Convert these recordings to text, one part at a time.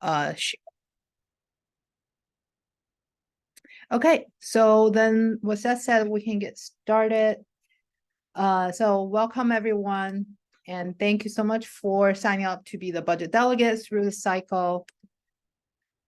share. Okay, so then with that said, we can get started. So welcome everyone, and thank you so much for signing up to be the budget delegates through the cycle.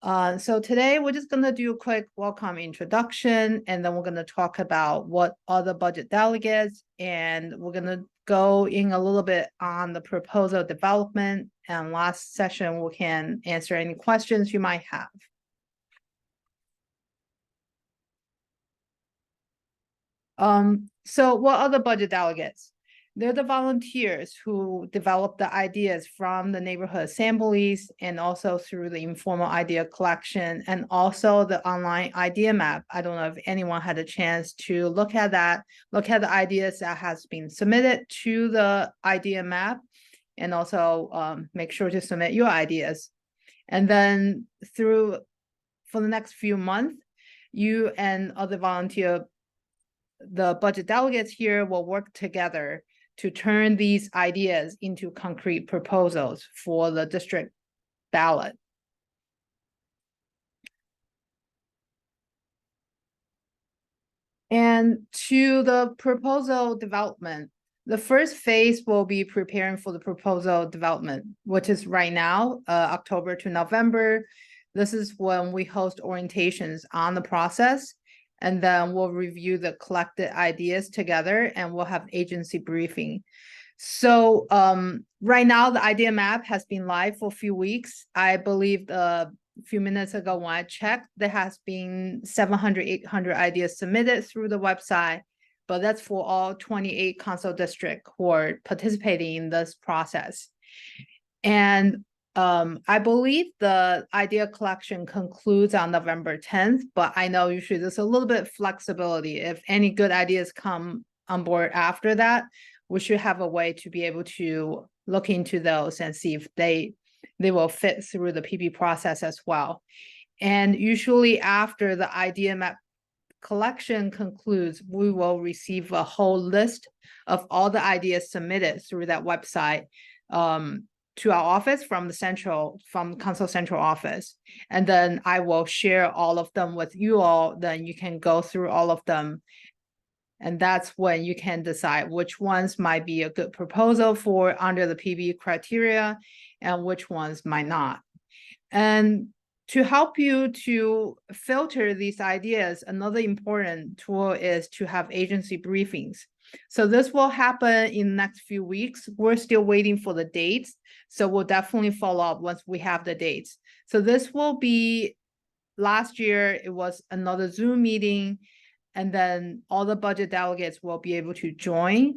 So today we're just going to do a quick welcome introduction, and then we're going to talk about what are the budget delegates, and we're going to go in a little bit on the proposal development, and last session we can answer any questions you might have. So what are the budget delegates? They're the volunteers who develop the ideas from the neighborhood assemblies and also through the informal idea collection and also the online idea map. I don't know if anyone had a chance to look at that, look at the ideas that has been submitted to the idea map, and also make sure to submit your ideas. And then for the next few months, you and other the budget delegates here will work together to turn these ideas into concrete proposals for the district ballot. And to the proposal development, the first phase will be preparing for the proposal development, which is right now, October to November. This is when we host orientations on the process. And then we'll review the collected ideas together and we'll have agency briefing. So right now the idea map has been live for a few weeks. I believe a few minutes ago when I checked, there has been 700, 800 ideas submitted through the website, but that's for all 28 council districts who are participating in this process. And I believe the idea collection concludes on November 10th, but I know usually there's a little bit of flexibility. If any good ideas come on board after that, we should have a way to be able to look into those and see if they will fit through the PB process as well. And usually after the idea map collection concludes, we will receive a whole list of all the ideas submitted through that website to our office from council central office. And then I will share all of them with you all. Then you can go through all of them. And that's when you can decide which ones might be a good proposal for under the PB criteria and which ones might not. And to help you to filter these ideas, another important tool is to have agency briefings. So this will happen in the next few weeks. We're still waiting for the dates. So we'll definitely follow up once we have the dates. So this will be, last year, it was another Zoom meeting, and then all the budget delegates will be able to join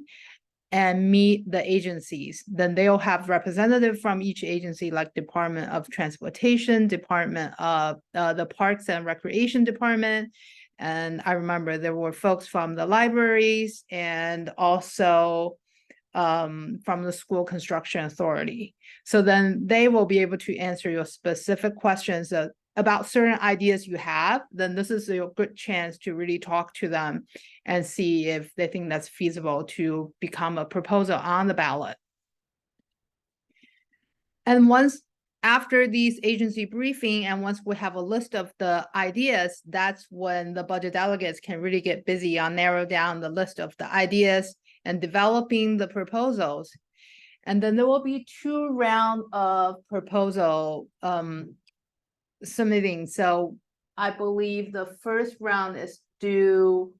and meet the agencies. Then they'll have representatives from each agency, like Department of Transportation, Department of the Parks and Recreation Department. And I remember there were folks from the libraries and also from the School Construction Authority. So then they will be able to answer your specific questions about certain ideas you have. Then this is a good chance to really talk to them and see if they think that's feasible to become a proposal on the ballot. And after these agency briefing, and once we have a list of the ideas, that's when the budget delegates can really get busy on narrow down the list of the ideas and developing the proposals. And then there will be 2 rounds of proposal submitting. So I believe the first round is due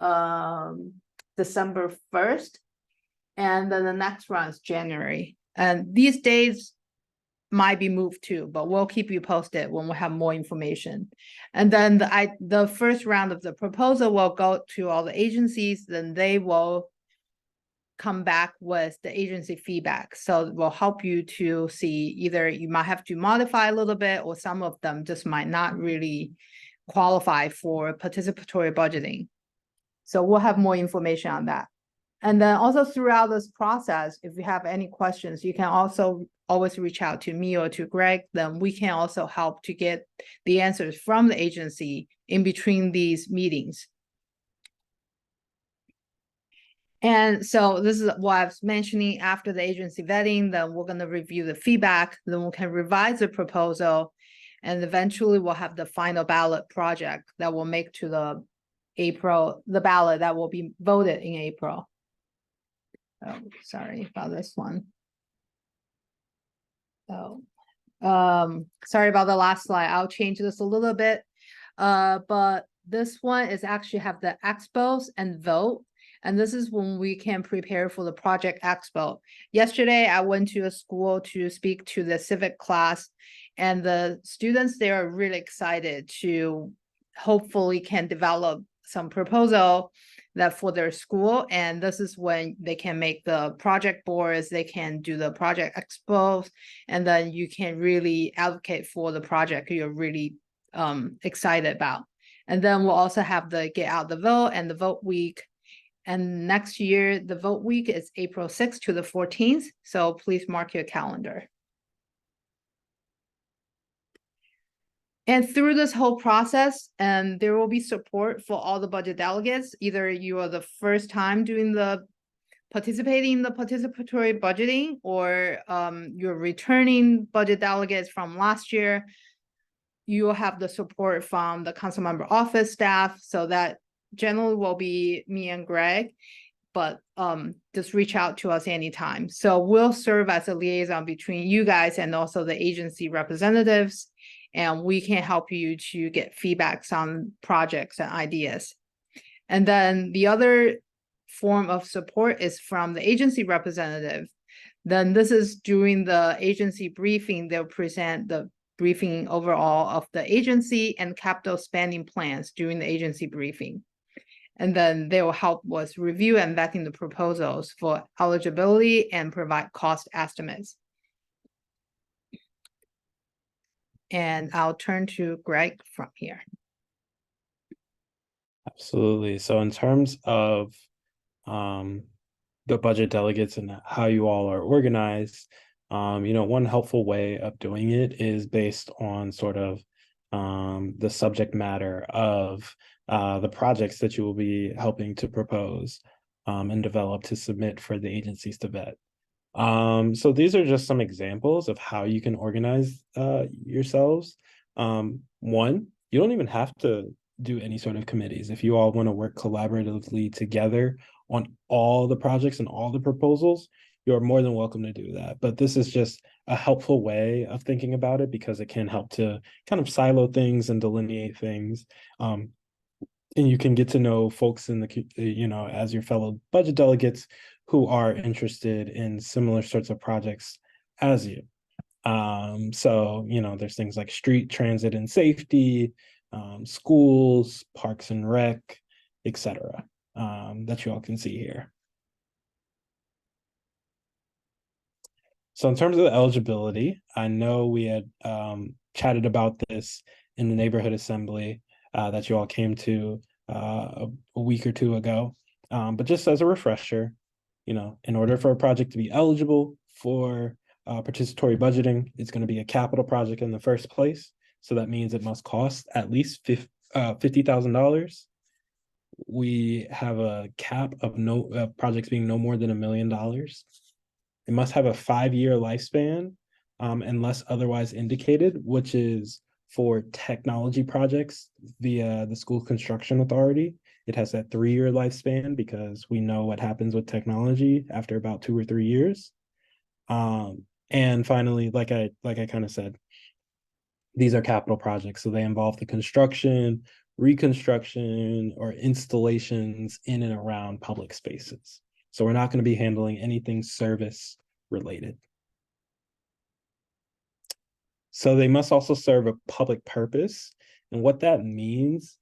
December 1st, and then the next round is January. And these days might be moved too, but we'll keep you posted when we have more information. And then the first round of the proposal will go to all the agencies, then they will come back with the agency feedback. So it will help you to see either you might have to modify a little bit, or some of them just might not really qualify for participatory budgeting. So we'll have more information on that. And then also throughout this process, if you have any questions, you can also always reach out to me or to Greg. Then we can also help to get the answers from the agency in between these meetings. And so this is what I was mentioning. After the agency vetting, then we're going to review the feedback, then we can revise the proposal, and eventually we'll have the final ballot project that will make to the ballot that will be voted in April. Oh, sorry about this one. Oh, sorry about the last slide. I'll change this a little bit. But this one is actually have the expos and vote. And this is when we can prepare for the project expo. Yesterday, I went to a school to speak to the civic class, and the students there are really excited to hopefully can develop some proposal that for their school. And this is when they can make the project boards, they can do the project expos, and then you can really advocate for the project you're really excited about. And then we'll also have the get out the vote and the vote week. And next year, the vote week is April 6th to the 14th. So please mark your calendar. And through this whole process, there will be support for all the budget delegates. Either you are the first time participating in the participatory budgeting, or you're returning budget delegates from last year. You will have the support from the council member office staff. So that generally will be me and Greg, but just reach out to us anytime. So we'll serve as a liaison between you guys and also the agency representatives, and we can help you to get feedbacks on projects and ideas. And then the other form of support is from the agency representative. Then this is during the agency briefing, they'll present the briefing overall of the agency and capital spending plans during the agency briefing. And then they will help with review and vetting the proposals for eligibility and provide cost estimates. And I'll turn to Greg from here. Absolutely. So in terms of the budget delegates and how you all are organized, one helpful way of doing it is based on sort of the subject matter of the projects that you will be helping to propose and develop to submit for the agencies to vet. So these are just some examples of how you can organize yourselves. One, you don't even have to do any sort of committees. If you all want to work collaboratively together on all the projects and all the proposals, you're more than welcome to do that. But this is just a helpful way of thinking about it, because it can help to kind of silo things and delineate things. And you can get to know folks in the, as your fellow budget delegates who are interested in similar sorts of projects as you. So, there's things like street transit and safety, schools, parks and rec, etc. That you all can see here. So in terms of the eligibility, I know we had chatted about this in the neighborhood assembly that you all came to a week or two ago. But just as a refresher, in order for a project to be eligible for participatory budgeting, it's going to be a capital project in the first place. So that means it must cost at least $50,000. We have a cap of projects being no more than $1 million. It must have a 5-year lifespan, unless otherwise indicated, which is for technology projects via the school construction authority. It has that 3-year lifespan because we know what happens with technology after about 2 or 3 years. And finally, like I kind of said, these are capital projects, so they involve the construction, reconstruction, or installations in and around public spaces. So we're not going to be handling anything service related. So they must also serve a public purpose. And what that means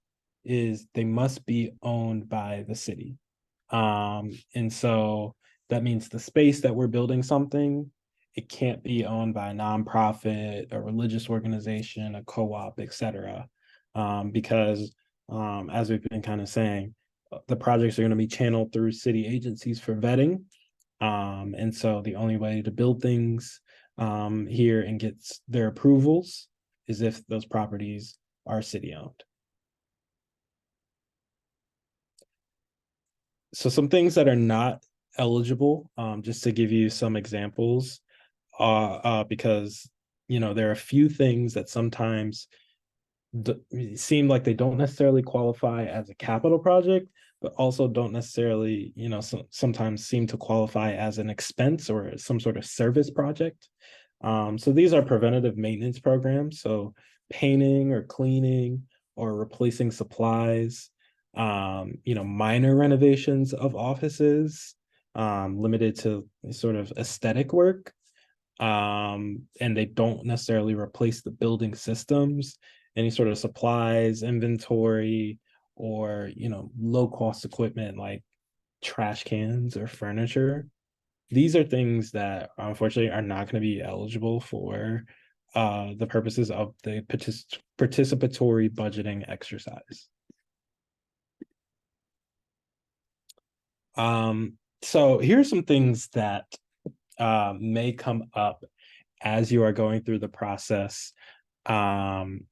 is they must be owned by the city. And so that means the space that we're building something, it can't be owned by a nonprofit, a religious organization, a co-op, etc. Because as we've been kind of saying, the projects are going to be channeled through city agencies for vetting. And so the only way to build things here and get their approvals is if those properties are city owned. So some things that are not eligible, just to give you some examples, because there are a few things that sometimes seem like they don't necessarily qualify as a capital project, but also don't necessarily, sometimes seem to qualify as an expense or some sort of service project. So these are preventative maintenance programs. So painting or cleaning or replacing supplies, minor renovations of offices, limited to sort of aesthetic work. And they don't necessarily replace the building systems, any sort of supplies, inventory, or low cost equipment like trash cans or furniture. These are things that unfortunately are not going to be eligible for the purposes of the participatory budgeting exercise. So here's some things that may come up as you are going through the process, and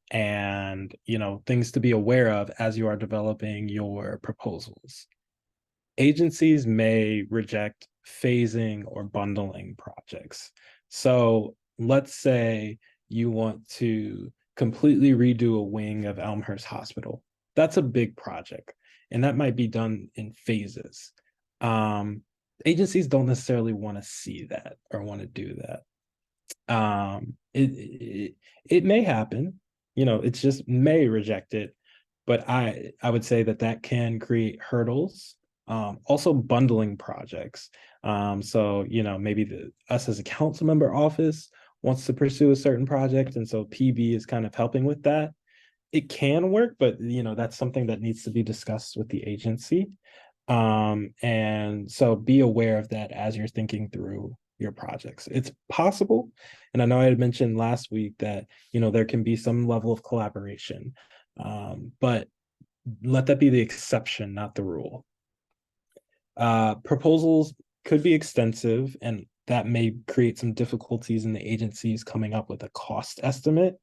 things to be aware of as you are developing your proposals. Agencies may reject phasing or bundling projects. So let's say you want to completely redo a wing of Elmhurst Hospital. That's a big project, and that might be done in phases. Agencies don't necessarily want to see that or want to do that. It may happen, it's just may reject it, but I would say that can create hurdles. Also bundling projects. So maybe us as a council member office wants to pursue a certain project, and so PB is kind of helping with that. It can work, but that's something that needs to be discussed with the agency. And so be aware of that as you're thinking through your projects. It's possible, and I know I had mentioned last week that there can be some level of collaboration, but let that be the exception, not the rule. Proposals could be extensive, and that may create some difficulties in the agencies coming up with a cost estimate,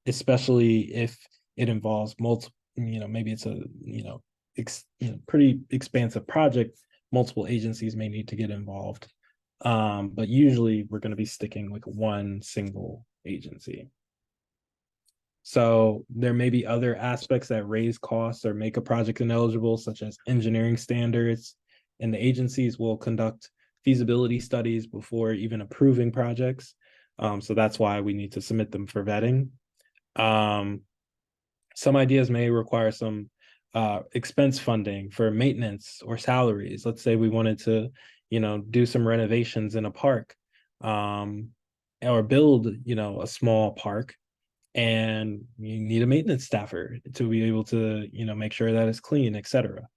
especially if it involves multiple, maybe it's a pretty expansive project. Multiple agencies may need to get involved, but usually we're going to be sticking with one single agency. So there may be other aspects that raise costs or make a project ineligible, such as engineering standards, and the agencies will conduct feasibility studies before even approving projects. So that's why we need to submit them for vetting. Some ideas may require some expense funding for maintenance or salaries. Let's say we wanted to, do some renovations in a park, or build, a small park, and you need a maintenance staffer to be able to make sure that it's clean, etc.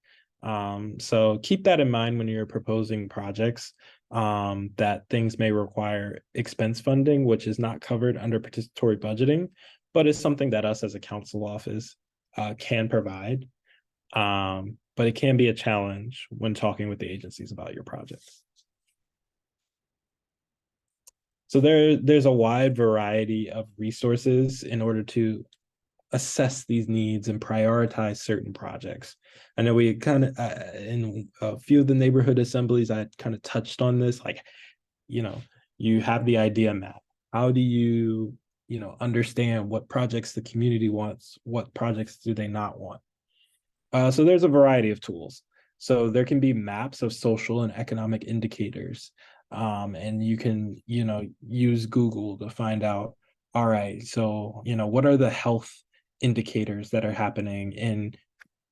So keep that in mind when you're proposing projects, that things may require expense funding, which is not covered under participatory budgeting, but is something that us as a council office can provide. But it can be a challenge when talking with the agencies about your projects. So there's a wide variety of resources in order to assess these needs and prioritize certain projects. I know we kind of, in a few of the neighborhood assemblies, I kind of touched on this, like, you have the idea map. How do you, understand what projects the community wants, what projects do they not want? So there's a variety of tools. So there can be maps of social and economic indicators. And you can, use Google to find out, all right, so, what are the health indicators that are happening in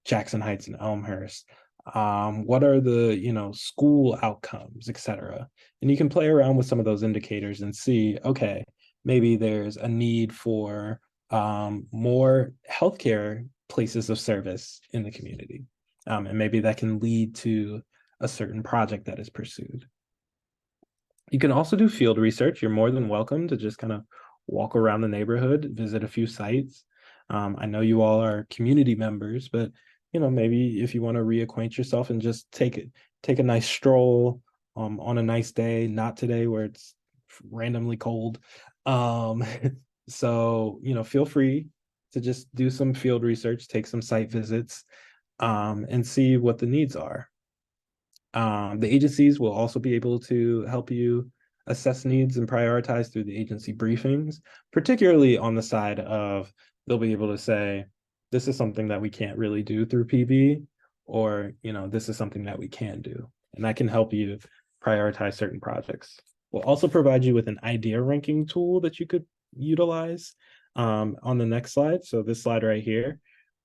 Jackson Heights and Elmhurst? What are the, school outcomes, etc. And you can play around with some of those indicators and see, okay, maybe there's a need for more healthcare places of service in the community. And maybe that can lead to a certain project that is pursued. You can also do field research. You're more than welcome to just kind of walk around the neighborhood, visit a few sites. I know you all are community members, but maybe if you want to reacquaint yourself and just take a nice stroll on a nice day, not today where it's randomly cold. So feel free to just do some field research, take some site visits. and see what the needs are. The agencies will also be able to help you assess needs and prioritize through the agency briefings, particularly on the side of they'll be able to say, this is something that we can't really do through PB, or this is something that we can do. And that can help you prioritize certain projects. We'll also provide you with an idea ranking tool that you could utilize on the next slide. So this slide right here,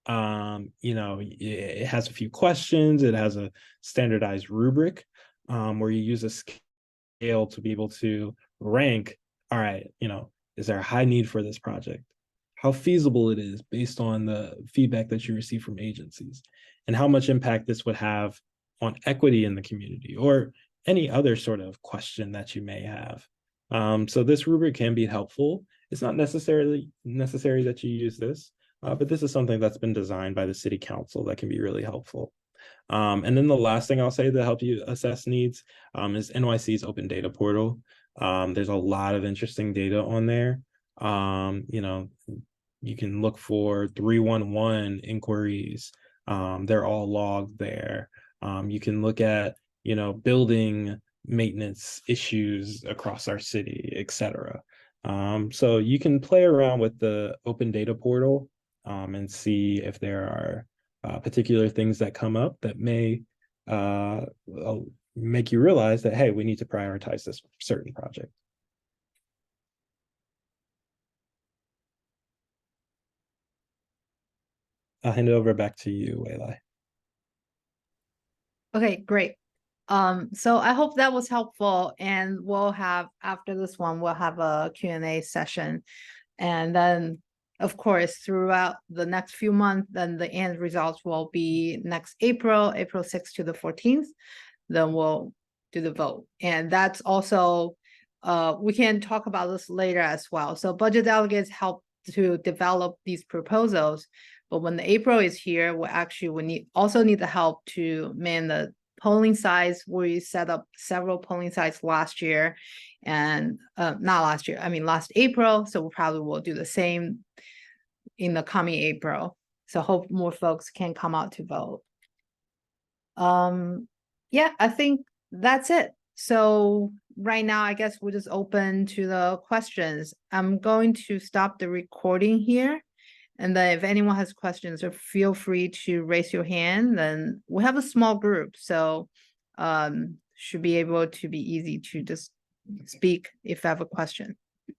it has a few questions. It has a standardized rubric where you use a scale to be able to rank, all right, is there a high need for this project? How feasible it is based on the feedback that you receive from agencies, and how much impact this would have on equity in the community, or any other sort of question that you may have. So this rubric can be helpful. It's not necessarily necessary that you use this, but this is something that's been designed by the city council that can be really helpful. And then the last thing I'll say to help you assess needs is NYC's open data portal. There's a lot of interesting data on there. You can look for 311 inquiries. They're all logged there. You can look at, building maintenance issues across our city, etc. So you can play around with the open data portal and see if there are particular things that come up that may make you realize that, hey, we need to prioritize this certain project. I'll hand it over back to you, Waylai. Okay, great. So I hope that was helpful, and we'll have, after this one, we'll have a Q&A session. And then, of course, throughout the next few months, then the end results will be next April 6th to the 14th. Then we'll do the vote. And that's also, we can talk about this later as well. So budget delegates help to develop these proposals. But when the April is here, we also need the help to man the polling sites. We set up several polling sites last year, and not last year, I mean last April. So we probably will do the same in the coming April. So hope more folks can come out to vote. Yeah, I think that's it. So right now, I guess we're just open to the questions. I'm going to stop the recording here. And then if anyone has questions, feel free to raise your hand. Then we have a small group, so should be able to be easy to just speak if I have a question.